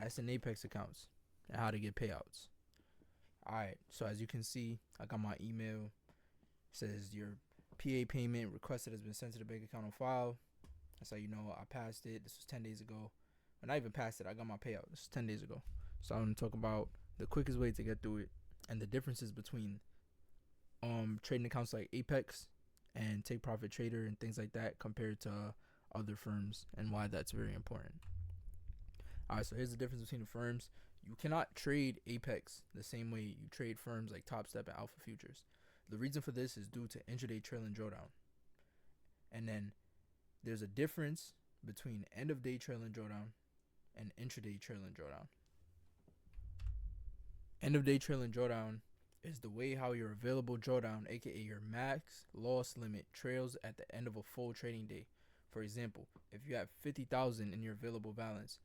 Price and Apex accounts, and how to get payouts. Alright, so as you can see, I got my email. It says your PA payment requested has been sent to the bank account on file. That's how you know I passed it. This was 10 days ago. When I even passed it, I got my payout. This was 10 days ago. So I'm going to talk about the quickest way to get through it and the differences between trading accounts like Apex and Take Profit Trader and things like that compared to other firms, and why that's very important. Alright, so here's the difference between the firms. You cannot trade Apex the same way you trade firms like Top Step and Alpha Futures. The reason for this is due to intraday trailing drawdown. And then there's a difference between end of day trailing drawdown and intraday trailing drawdown. End of day trailing drawdown is the way how your available drawdown, aka your max loss limit, trails at the end of a full trading day. For example, if you have 50,000 in your available balance,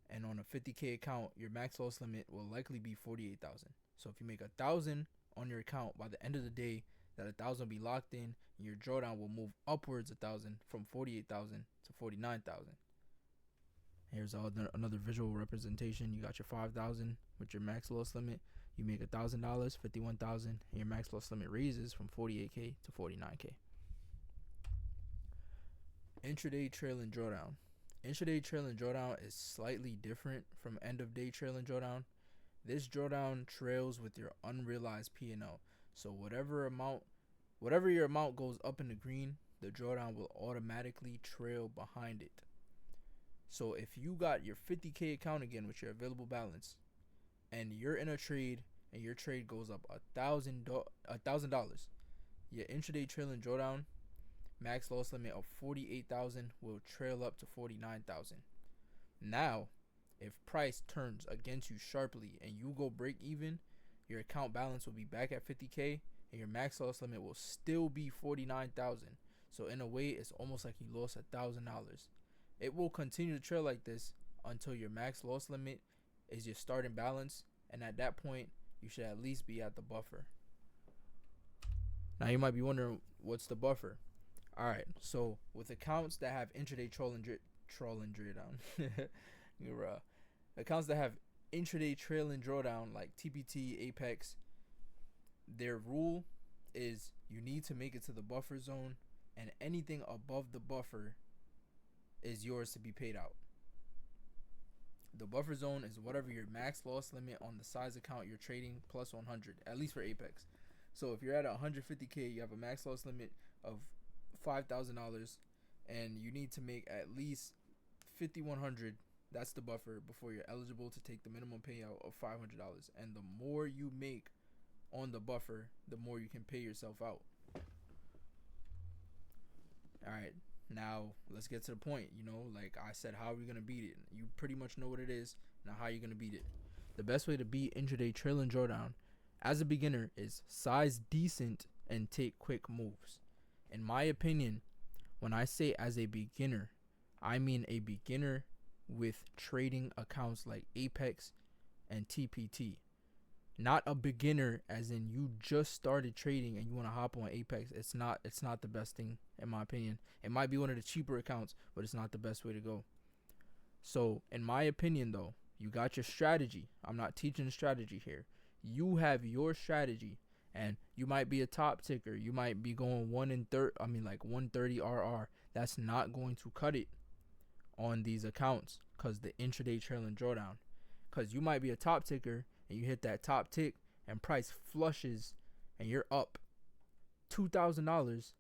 and on a 50K account, your max loss limit will likely be 48,000. So if you make 1,000 on your account, by the end of the day, that 1,000 will be locked in, and your drawdown will move upwards 1,000 from 48,000 to 49,000. Here's another visual representation. You got your 5,000 with your max loss limit. You make $1,000, 51,000, and your max loss limit raises from 48K to 49K. Intraday trailing drawdown. Intraday trailing drawdown is slightly different from end of day trailing drawdown. This drawdown trails with your unrealized P&L. So whatever your amount goes up in the green, the drawdown will automatically trail behind it. So if you got your 50K account again with your available balance, and you're in a trade and your trade goes up $1,000, your intraday trailing drawdown max loss limit of 48,000 will trail up to 49,000. Now, if price turns against you sharply and you go break even, your account balance will be back at 50K and your max loss limit will still be 49,000. So in a way, it's almost like you lost $1,000. It will continue to trail like this until your max loss limit is your starting balance, and at that point, you should at least be at the buffer. Now you might be wondering, what's the buffer? Alright, so with accounts that have intraday trailing drawdown, accounts that have intraday trailing drawdown like TPT, Apex, their rule is you need to make it to the buffer zone, and anything above the buffer is yours to be paid out. The buffer zone is whatever your max loss limit on the size account you're trading plus 100, at least for Apex. So if you're at 150K, you have a max loss limit of $5,000, and you need to make at least 5,100. That's the buffer before you're eligible to take the minimum payout of $500. And the more you make on the buffer, the more you can pay yourself out. All right, now let's get to the point. Like I said, how are we gonna beat it? You pretty much know what it is. Now, how are you gonna beat it? The best way to beat intraday trailing drawdown as a beginner is size decent and take quick moves. In my opinion, when I say as a beginner, I mean a beginner with trading accounts like Apex and TPT. Not a beginner as in you just started trading and you want to hop on Apex. It's not the best thing, in my opinion. It might be one of the cheaper accounts, but it's not the best way to go. So in my opinion though, you got your strategy. I'm not teaching strategy here. You have your strategy, and you might be a top ticker. You might be going 130 RR. That's not going to cut it on these accounts because the intraday trailing drawdown. Because you might be a top ticker and you hit that top tick and price flushes and you're up $2,000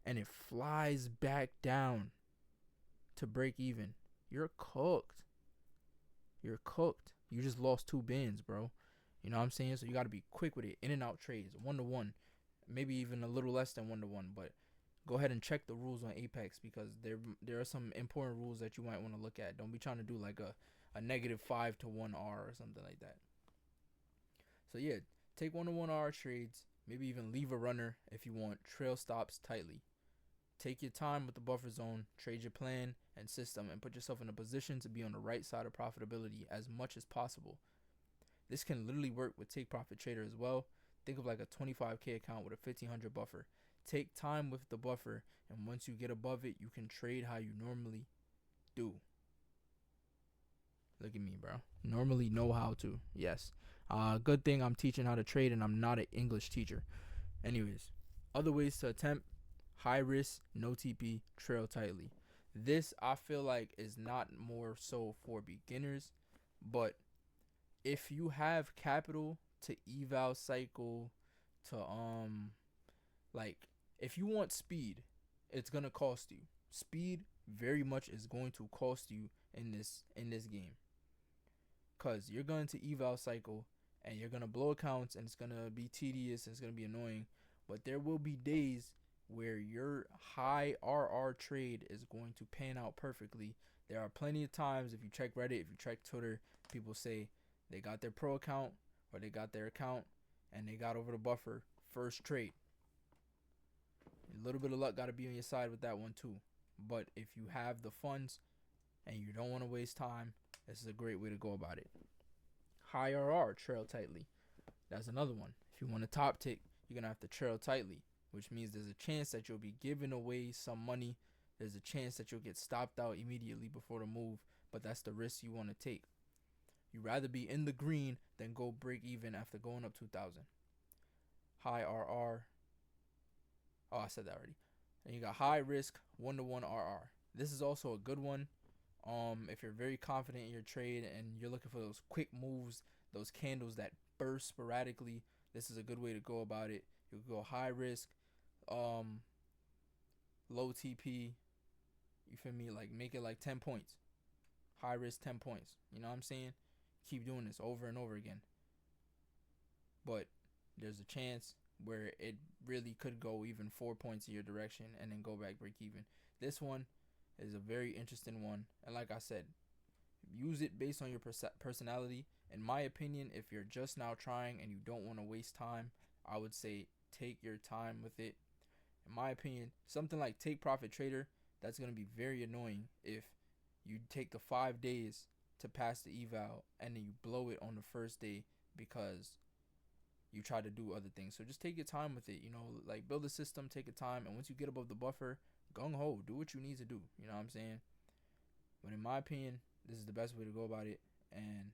and it flies back down to break even. You're cooked. You're cooked. You just lost 2 bins, bro. You know what I'm saying? So you got to be quick with it. In and out trades, 1-to-1, maybe even a little less than 1-to-1. But go ahead and check the rules on Apex, because there are some important rules that you might want to look at. Don't be trying to do like a -5-to-1 R or something like that. So yeah, take 1-to-1 R trades. Maybe even leave a runner if you want. Trail stops tightly. Take your time with the buffer zone. Trade your plan and system, and put yourself in a position to be on the right side of profitability as much as possible. This can literally work with Take Profit Trader as well. Think of like a 25K account with a 1,500 buffer. Take time with the buffer, and once you get above it, you can trade how you normally do. Look at me, bro. Normally know how to. Yes. Good thing I'm teaching how to trade and I'm not an English teacher. Anyways, other ways to attempt: high risk, no TP, trail tightly. This I feel like is not more so for beginners, but if you have capital to eval cycle, to like, if you want speed, it's gonna cost you. Speed very much is going to cost you in this game, cause you're going to eval cycle and you're gonna blow accounts and it's gonna be tedious and it's gonna be annoying. But there will be days where your high RR trade is going to pan out perfectly. There are plenty of times, if you check Reddit, if you check Twitter, people say they got their pro account or they got their account and they got over the buffer first trade. A little bit of luck got to be on your side with that one too. But if you have the funds and you don't want to waste time, this is a great way to go about it. High RR, trail tightly. That's another one. If you want a top tick, you're going to have to trail tightly, which means there's a chance that you'll be giving away some money. There's a chance that you'll get stopped out immediately before the move, but that's the risk you want to take. You'd rather be in the green than go break even after going up 2,000. High RR. Oh, I said that already. And you got high risk 1-to-1 RR. This is also a good one. If you're very confident in your trade and you're looking for those quick moves, those candles that burst sporadically, this is a good way to go about it. You go high risk, low TP. You feel me? Like, make it like 10 points. High risk 10 points. You know what I'm saying? Keep doing this over and over again. But there's a chance where it really could go even 4 points in your direction and then go back break even. This one is a very interesting one. And like I said, use it based on your personality. In my opinion, if you're just now trying and you don't want to waste time, I would say take your time with it. In my opinion, something like Take Profit Trader, that's going to be very annoying if you take the 5 days to pass the eval and then you blow it on the first day because you try to do other things. So just take your time with it, like build a system, take your time, and once you get above the buffer, gung ho, do what you need to do. You know what I'm saying? But in my opinion, this is the best way to go about it, and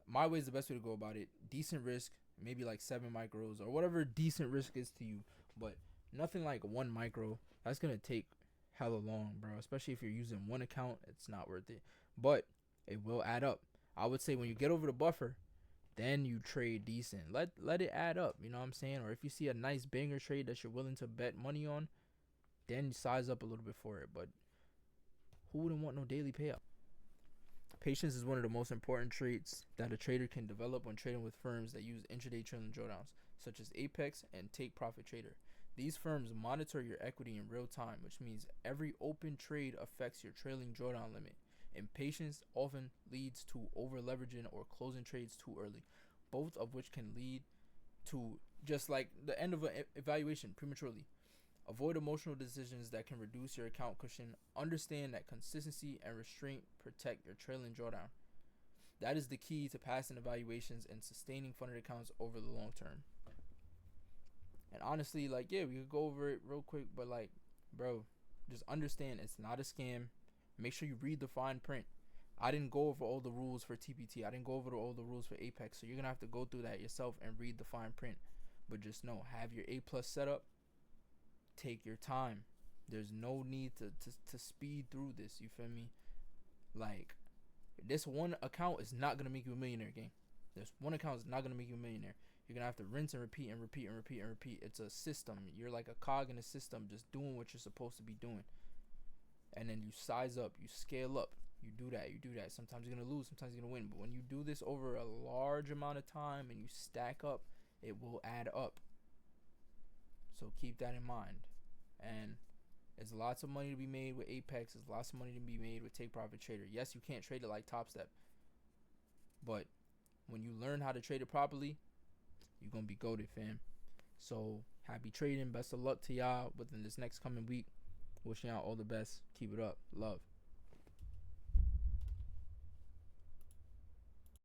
my way is the best way to go about it. Decent risk, maybe like 7 micros or whatever decent risk is to you, but nothing like 1 micro. That's gonna take hella long, bro. Especially if you're using one account, it's not worth it. But it will add up. I would say when you get over the buffer, then you trade decent. Let it add up, you know what I'm saying? Or if you see a nice banger trade that you're willing to bet money on, then size up a little bit for it. But who wouldn't want no daily payout? Patience is one of the most important traits that a trader can develop when trading with firms that use intraday trailing drawdowns, such as Apex and Take Profit Trader. These firms monitor your equity in real time, which means every open trade affects your trailing drawdown limit. Impatience often leads to over leveraging or closing trades too early, both of which can lead to just like the end of an evaluation prematurely. Avoid emotional decisions that can reduce your account cushion. Understand that consistency and restraint protect your trailing drawdown. That is the key to passing evaluations and sustaining funded accounts over the long term. And honestly, like, yeah, we could go over it real quick, but like, bro, just understand it's not a scam. Make sure you read the fine print. I didn't go over all the rules for TPT. I didn't go over all the rules for Apex. So you're going to have to go through that yourself and read the fine print. But just know, have your A plus set up. Take your time. There's no need to speed through this. You feel me? Like, this one account is not going to make you a millionaire, gang. This one account is not going to make you a millionaire. You're going to have to rinse and repeat and repeat and repeat and repeat. It's a system. You're like a cog in a system just doing what you're supposed to be doing. And then you size up, you scale up, you do that. Sometimes you're going to lose, sometimes you're going to win. But when you do this over a large amount of time and you stack up, it will add up. So keep that in mind. And there's lots of money to be made with Apex. There's lots of money to be made with Take Profit Trader. Yes, you can't trade it like Top Step. But when you learn how to trade it properly, you're going to be goated, fam. So happy trading. Best of luck to y'all within this next coming week. Wishing y'all all the best. Keep it up. Love.